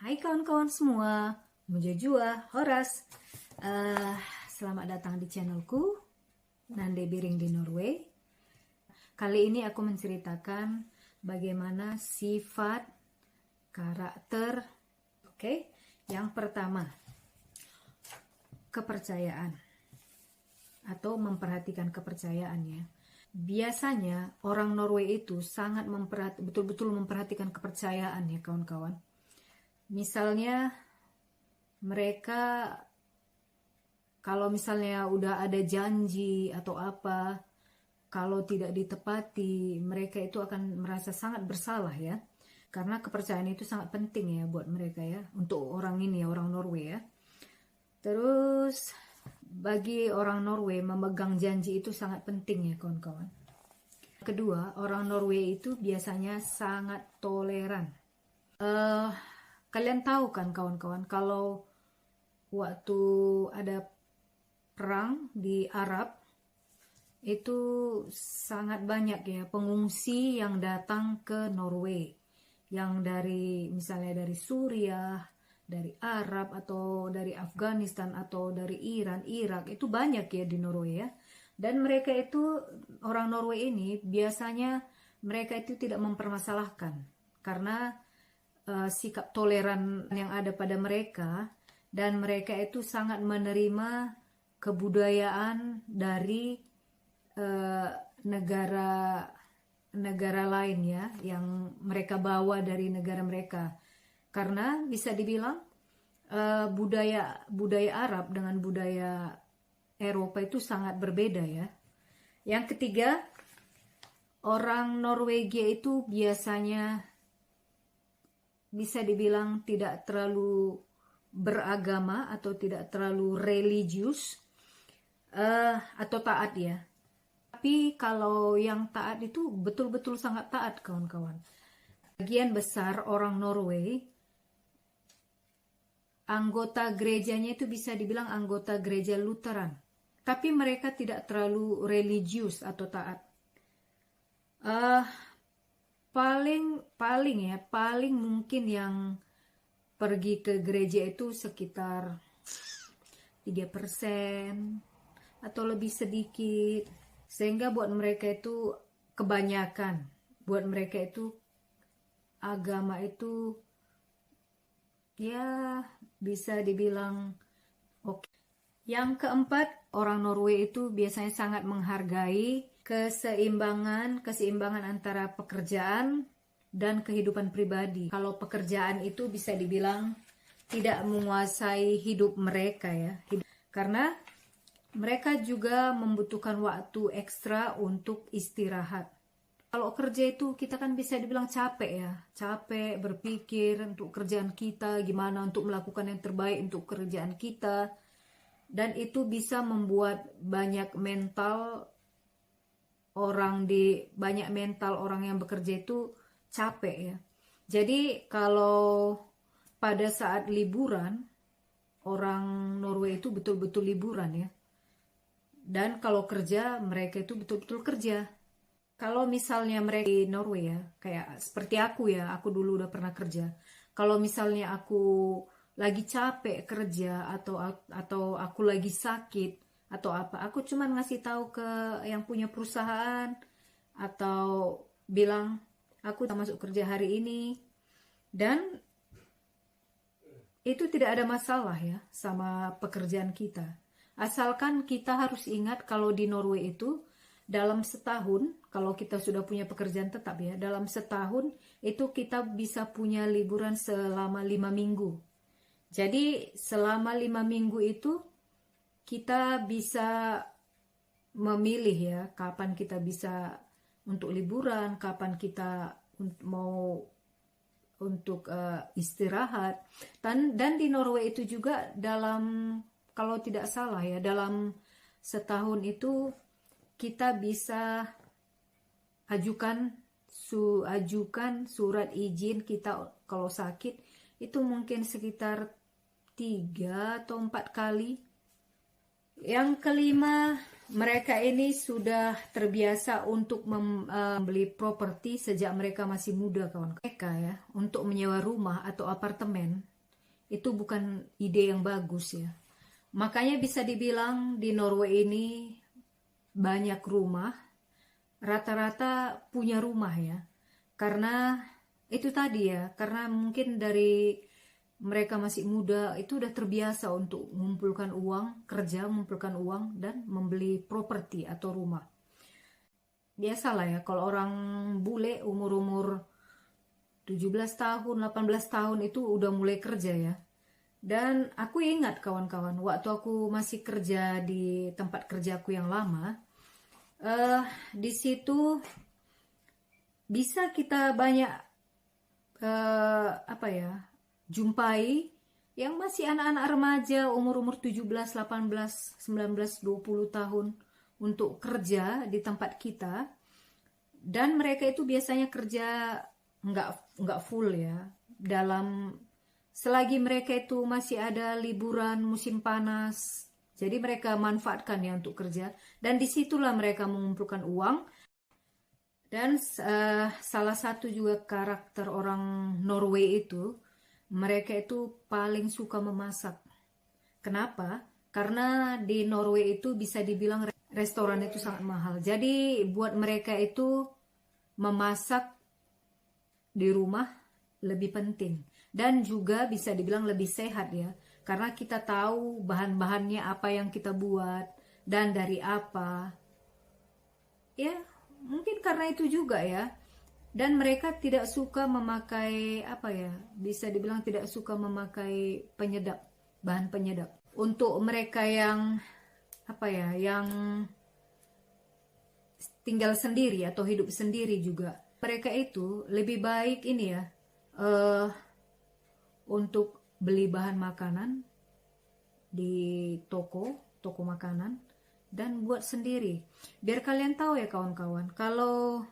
Hai kawan-kawan semua, Mujajua, Horas. Selamat datang di channelku, Nande Biring di Norway. Kali ini aku menceritakan bagaimana sifat karakter. Yang pertama, kepercayaan atau memperhatikan kepercayaannya. Biasanya orang Norway itu sangat betul-betul memperhatikan kepercayaan ya kawan-kawan. Misalnya mereka kalau misalnya udah ada janji atau apa, kalau tidak ditepati, mereka itu akan merasa sangat bersalah ya. Karena kepercayaan itu sangat penting ya buat mereka ya, untuk orang ini ya, orang Norway ya. Terus bagi orang Norway memegang janji itu sangat penting ya kawan-kawan. Kedua, orang Norway itu biasanya sangat toleran. Kalian tahu kan kawan-kawan, kalau waktu ada perang di Arab, itu sangat banyak ya pengungsi yang datang ke Norway. Yang misalnya dari Suriah, dari Arab, atau dari Afghanistan, atau dari Iran, Irak, itu banyak ya di Norway ya. Dan mereka itu, orang Norway ini biasanya mereka itu tidak mempermasalahkan. Karena sikap toleran yang ada pada mereka, dan mereka itu sangat menerima kebudayaan dari negara lain ya, yang mereka bawa dari negara mereka. Karena bisa dibilang budaya Arab dengan budaya Eropa itu sangat berbeda ya. Yang ketiga, orang Norwegia itu biasanya bisa dibilang tidak terlalu beragama atau tidak terlalu religius atau taat ya. Tapi kalau yang taat itu betul-betul sangat taat kawan-kawan. Bagian besar orang Norway, anggota gerejanya itu bisa dibilang anggota gereja Lutheran. Tapi mereka tidak terlalu religius atau taat. Paling mungkin yang pergi ke gereja itu sekitar 3% atau lebih sedikit. Sehingga buat mereka itu kebanyakan. Buat mereka itu agama itu ya bisa dibilang oke. Yang keempat, orang Norway itu biasanya sangat menghargai keseimbangan antara pekerjaan dan kehidupan pribadi. Kalau pekerjaan itu bisa dibilang tidak menguasai hidup mereka ya. Karena mereka juga membutuhkan waktu ekstra untuk istirahat. Kalau kerja itu kita kan bisa dibilang capek ya. Capek berpikir untuk kerjaan kita, gimana untuk melakukan yang terbaik untuk kerjaan kita. Dan itu bisa membuat banyak mental orang yang bekerja itu capek ya. Jadi kalau pada saat liburan, orang Norway itu betul-betul liburan ya. Dan kalau kerja, mereka itu betul-betul kerja. Kalau misalnya mereka di Norway ya, kayak seperti aku ya, aku dulu udah pernah kerja. Kalau misalnya aku lagi capek kerja atau aku lagi sakit atau apa, aku cuman ngasih tahu ke yang punya perusahaan atau bilang aku tak masuk kerja hari ini, dan itu tidak ada masalah ya sama pekerjaan kita. Asalkan kita harus ingat kalau di Norway itu dalam setahun, kalau kita sudah punya pekerjaan tetap ya, dalam setahun itu kita bisa punya liburan selama 5 minggu. Jadi selama 5 minggu itu kita bisa memilih ya kapan kita bisa untuk liburan, kapan kita mau untuk istirahat. Dan di Norway itu juga kalau tidak salah ya, dalam setahun itu kita bisa ajukan surat izin kita kalau sakit itu mungkin sekitar 3 atau 4 kali. Yang kelima, mereka ini sudah terbiasa untuk membeli properti sejak mereka masih muda kawan. Mereka ya, untuk menyewa rumah atau apartemen itu bukan ide yang bagus ya. Makanya bisa dibilang di Norway ini banyak rumah, rata-rata punya rumah ya. Karena itu tadi ya, karena mungkin dari mereka masih muda itu udah terbiasa untuk mengumpulkan uang, kerja, mengumpulkan uang dan membeli properti atau rumah. Biasalah ya, kalau orang bule umur-umur 17 tahun, 18 tahun itu udah mulai kerja ya. Dan aku ingat kawan-kawan, waktu aku masih kerja di tempat kerjaku yang lama, di situ bisa kita banyak apa ya, jumpai yang masih anak-anak remaja umur-umur 17, 18, 19, 20 tahun untuk kerja di tempat kita. Dan mereka itu biasanya kerja nggak full ya. Selagi mereka itu masih ada liburan musim panas, jadi mereka manfaatkan ya untuk kerja. Dan disitulah mereka mengumpulkan uang. Dan salah satu juga karakter orang Norway itu, mereka itu paling suka memasak. Kenapa? Karena di Norway itu bisa dibilang restoran itu sangat mahal. Jadi buat mereka itu memasak di rumah lebih penting. Dan juga bisa dibilang lebih sehat ya. Karena kita tahu bahan-bahannya apa yang kita buat dan dari apa. Ya, mungkin karena itu juga ya. Dan mereka tidak suka memakai apa ya, bisa dibilang tidak suka memakai penyedap, bahan penyedap. Untuk mereka yang apa ya, yang tinggal sendiri atau hidup sendiri juga, mereka itu lebih baik ini ya, untuk beli bahan makanan di toko makanan dan buat sendiri. Biar kalian tahu ya kawan-kawan, kalau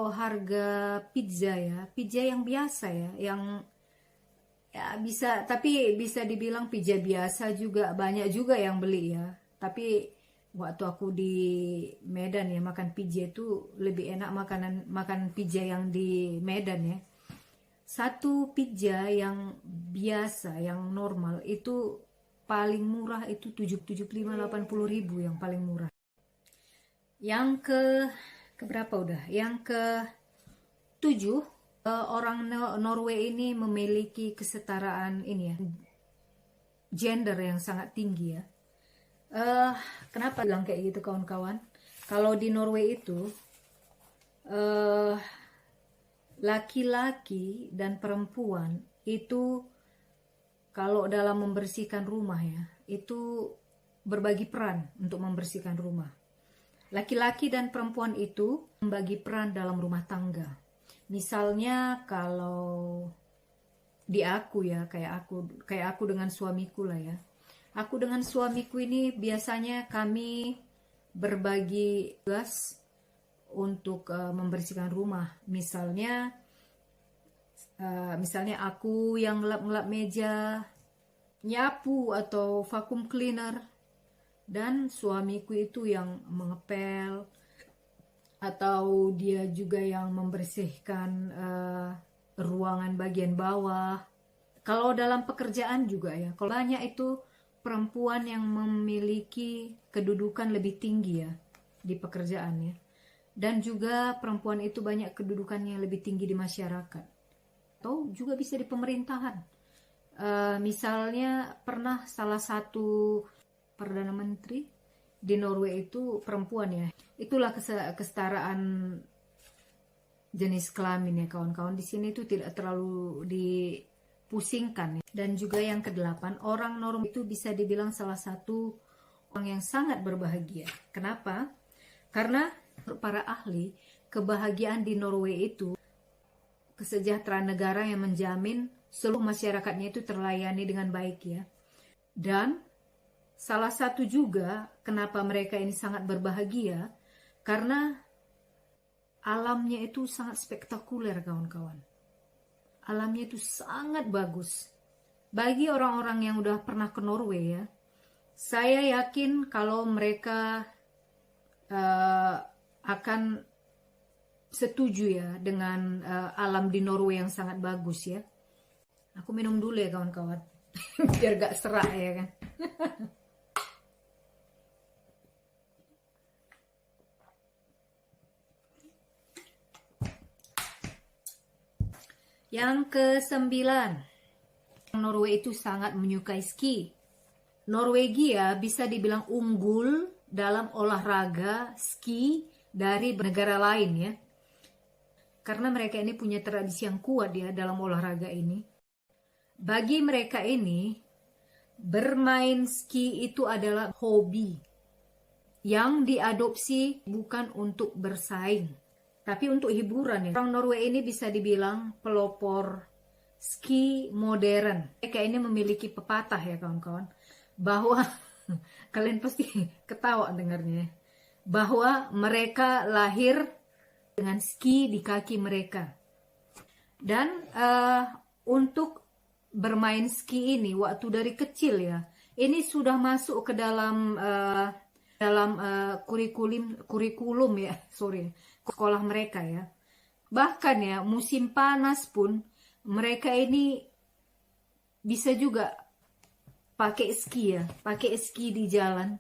harga pizza ya, pizza yang biasa ya, yang ya tapi bisa dibilang pizza biasa juga banyak juga yang beli ya. Tapi waktu aku di Medan ya makan pizza itu lebih enak makan pizza yang di Medan ya. Satu pizza yang biasa, yang normal itu paling murah itu 75-80 ribu yang paling murah. Yang ke berapa udah? Yang ke 7, orang Norway ini memiliki kesetaraan ini ya, gender yang sangat tinggi ya. Kenapa bilang kayak gitu kawan-kawan? Kalau di Norway itu laki-laki dan perempuan itu kalau dalam membersihkan rumah ya, itu berbagi peran untuk membersihkan rumah. Laki-laki dan perempuan itu membagi peran dalam rumah tangga. Misalnya kalau di aku ya, kayak aku dengan suamiku lah ya. Aku dengan suamiku ini biasanya kami berbagi tugas untuk membersihkan rumah. Misalnya aku yang ngelap-ngelap meja, nyapu atau vacuum cleaner, dan suamiku itu yang mengepel atau dia juga yang membersihkan ruangan bagian bawah. Kalau dalam pekerjaan juga ya, kalau banyak itu perempuan yang memiliki kedudukan lebih tinggi ya di pekerjaannya. Dan juga perempuan itu banyak kedudukannya lebih tinggi di masyarakat. Atau juga bisa di pemerintahan. Misalnya pernah salah satu Perdana Menteri di Norway itu perempuan ya. Itulah kesetaraan jenis kelamin ya kawan-kawan. Di sini itu tidak terlalu dipusingkan ya. Dan juga yang ke-8, orang Norway itu bisa dibilang salah satu orang yang sangat berbahagia. Kenapa? Karena para ahli, kebahagiaan di Norway itu kesejahteraan negara yang menjamin seluruh masyarakatnya itu terlayani dengan baik ya. Dan salah satu juga kenapa mereka ini sangat berbahagia, karena alamnya itu sangat spektakuler kawan-kawan. Alamnya itu sangat bagus. Bagi orang-orang yang udah pernah ke Norway ya, saya yakin kalau mereka akan setuju ya dengan alam di Norway yang sangat bagus ya. Aku minum dulu ya kawan-kawan. Biar gak serak ya kan. Yang ke-9, Norway itu sangat menyukai ski. Norwegia bisa dibilang unggul dalam olahraga ski dari negara lain ya. Karena mereka ini punya tradisi yang kuat ya dalam olahraga ini. Bagi mereka ini, bermain ski itu adalah hobi yang diadopsi bukan untuk bersaing, tapi untuk hiburan ya. Orang Norway ini bisa dibilang pelopor ski modern. Mereka ini memiliki pepatah ya kawan-kawan, bahwa kalian pasti ketawa dengarnya, bahwa mereka lahir dengan ski di kaki mereka. Dan untuk bermain ski ini waktu dari kecil ya, ini sudah masuk ke dalam kurikulum ya, sekolah mereka ya. Bahkan ya musim panas pun mereka ini bisa juga pakai ski di jalan.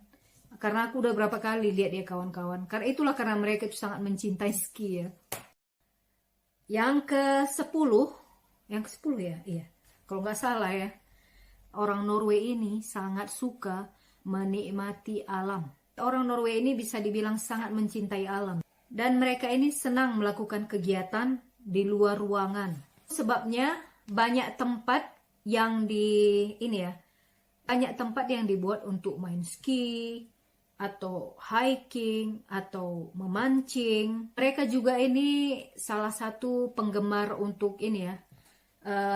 Karena aku udah berapa kali lihat ya kawan-kawan. Karena mereka itu sangat mencintai ski ya. Yang ke-10 ya, iya. Kalau nggak salah ya, orang Norway ini sangat suka menikmati alam. Orang Norway ini bisa dibilang sangat mencintai alam. Dan mereka ini senang melakukan kegiatan di luar ruangan. Sebabnya banyak tempat yang dibuat untuk main ski, atau hiking, atau memancing. Mereka juga ini salah satu penggemar untuk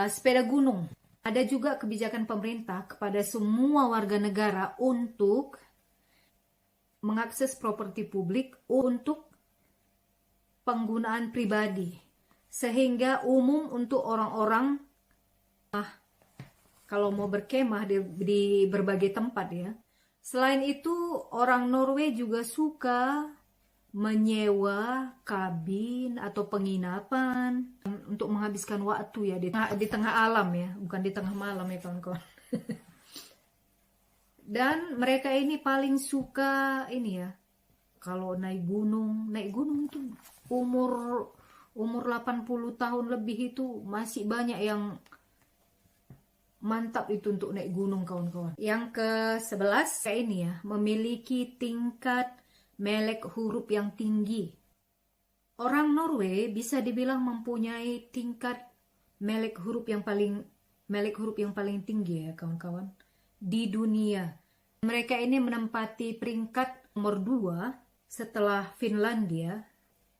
sepeda gunung. Ada juga kebijakan pemerintah kepada semua warga negara untuk mengakses properti publik untuk penggunaan pribadi. Sehingga umum untuk orang-orang kalau mau berkemah di berbagai tempat ya. Selain itu, orang Norway juga suka menyewa kabin atau penginapan untuk menghabiskan waktu ya di tengah alam ya, bukan di tengah malam ya kawan-kawan. Dan mereka ini paling suka kalau naik gunung itu umur 80 tahun lebih itu masih banyak yang mantap itu untuk naik gunung kawan-kawan. Yang ke-11 memiliki tingkat melek huruf yang tinggi. Orang Norway bisa dibilang mempunyai tingkat melek huruf yang paling tinggi ya kawan-kawan di dunia. Mereka ini menempati peringkat nomor 2 setelah Finlandia.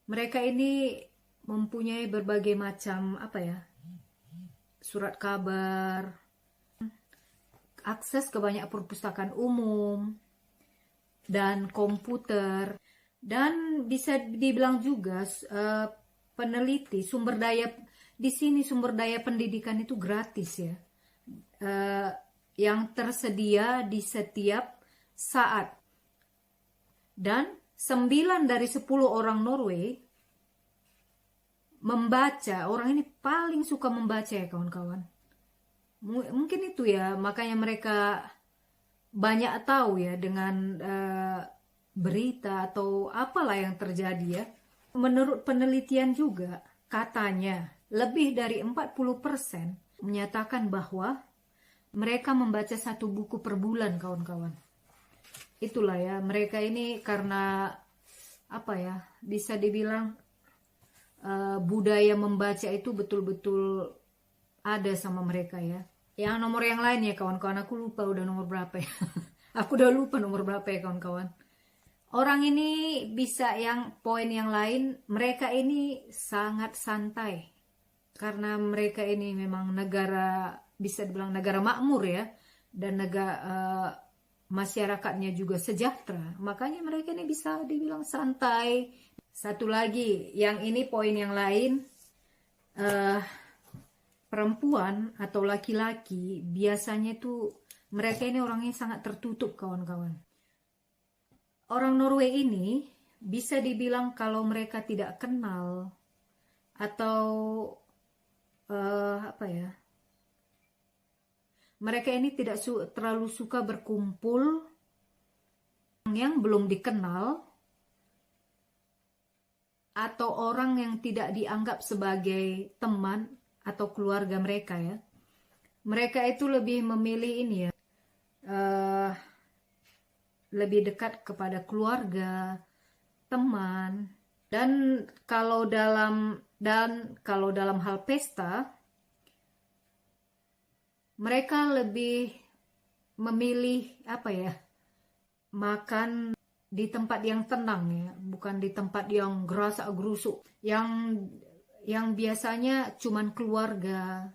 Mereka ini mempunyai berbagai macam surat kabar, akses ke banyak perpustakaan umum dan komputer, dan bisa dibilang juga peneliti sumber daya pendidikan itu gratis ya, yang tersedia di setiap saat. Dan 9 dari 10 orang Norway membaca. Orang ini paling suka membaca ya kawan-kawan. Mungkin itu ya, makanya mereka banyak tahu ya dengan berita atau apalah yang terjadi ya. Menurut penelitian juga, katanya lebih dari 40% menyatakan bahwa mereka membaca 1 buku per bulan kawan-kawan. Itulah ya, mereka ini karena bisa dibilang budaya membaca itu betul-betul ada sama mereka ya. Yang nomor yang lain ya kawan-kawan, aku lupa udah nomor berapa ya. Aku udah lupa nomor berapa ya kawan-kawan. Orang ini bisa poin yang lain, mereka ini sangat santai. Karena mereka ini memang bisa dibilang negara makmur ya. Dan masyarakatnya juga sejahtera. Makanya mereka ini bisa dibilang santai. Satu lagi, poin yang lain, perempuan atau laki-laki biasanya itu mereka ini orangnya sangat tertutup kawan-kawan. Orang Norway ini bisa dibilang kalau mereka tidak kenal atau Mereka ini tidak terlalu suka berkumpul yang belum dikenal atau orang yang tidak dianggap sebagai teman atau keluarga mereka ya. Mereka itu lebih memilih ini ya, lebih dekat kepada keluarga, teman. Dan kalau dalam hal pesta, mereka lebih memilih apa ya, makan di tempat yang tenang ya, bukan di tempat yang gerasak gerusuk, yang biasanya cuman keluarga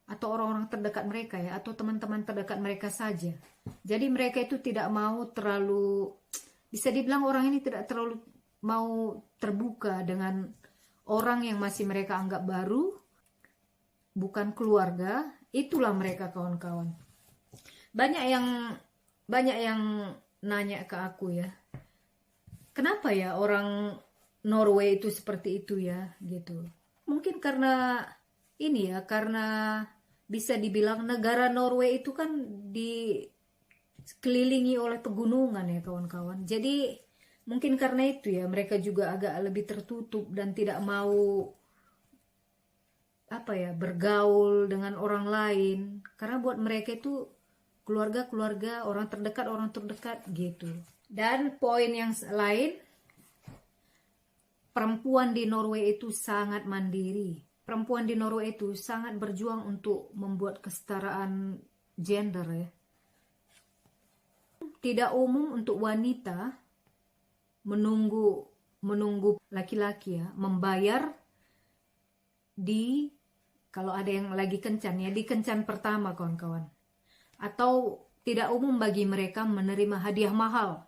atau orang-orang terdekat mereka ya, atau teman-teman terdekat mereka saja. Jadi mereka itu tidak mau terlalu, bisa dibilang orang ini tidak terlalu mau terbuka dengan orang yang masih mereka anggap baru, bukan keluarga. Itulah mereka, kawan-kawan. Banyak yang nanya ke aku ya, kenapa ya orang Norway itu seperti itu ya gitu. Mungkin karena ini ya, karena bisa dibilang negara Norway itu kan dikelilingi oleh pegunungan ya, kawan-kawan. Jadi mungkin karena itu ya, mereka juga agak lebih tertutup dan tidak mau apa ya, bergaul dengan orang lain, karena buat mereka itu keluarga orang terdekat gitu. Dan poin yang lain, perempuan di Norway itu sangat mandiri. Perempuan di Norway itu sangat berjuang untuk membuat kesetaraan gender ya. Tidak umum untuk wanita menunggu laki-laki ya membayar kalau ada yang lagi kencan ya, di kencan pertama, kawan-kawan. Atau tidak umum bagi mereka menerima hadiah mahal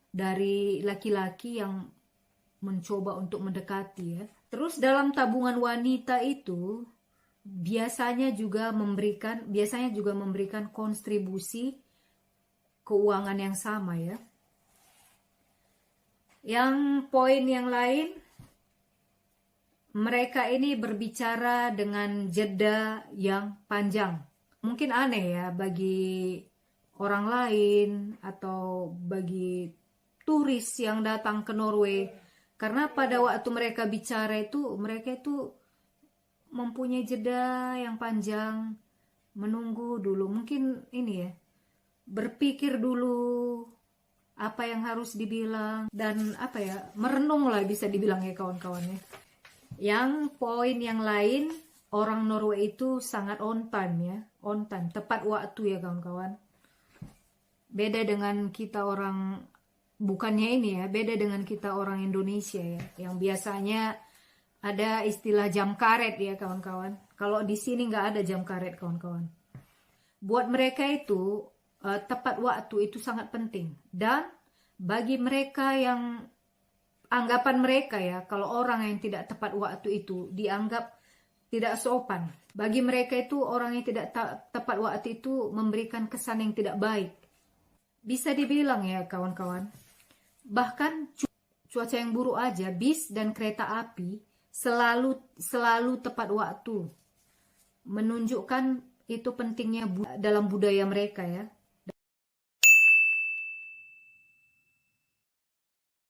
dari laki-laki yang mencoba untuk mendekati ya. Terus dalam tabungan wanita itu biasanya juga memberikan kontribusi keuangan yang sama ya. Yang poin yang lain, mereka ini berbicara dengan jeda yang panjang. Mungkin aneh ya bagi orang lain atau bagi turis yang datang ke Norway. Karena pada waktu mereka bicara itu, mereka itu mempunyai jeda yang panjang, menunggu dulu. Mungkin ini ya, berpikir dulu apa yang harus dibilang. Dan apa ya, merenung lah bisa dibilang ya, kawan-kawan ya. Yang poin yang lain, orang Norway itu sangat on time ya, on time, tepat waktu ya, kawan-kawan. Beda dengan kita orang, bukannya ini ya, beda dengan kita orang Indonesia ya, yang biasanya ada istilah jam karet ya, kawan-kawan. Kalau di sini nggak ada jam karet, kawan-kawan. Buat mereka itu tepat waktu itu sangat penting. Dan bagi mereka yang anggapan mereka ya, kalau orang yang tidak tepat waktu itu dianggap tidak sopan. Bagi mereka itu orang yang tidak tepat waktu itu memberikan kesan yang tidak baik. Bisa dibilang ya, kawan-kawan. Bahkan cuaca yang buruk aja, bis dan kereta api selalu tepat waktu. Menunjukkan itu pentingnya dalam budaya mereka ya.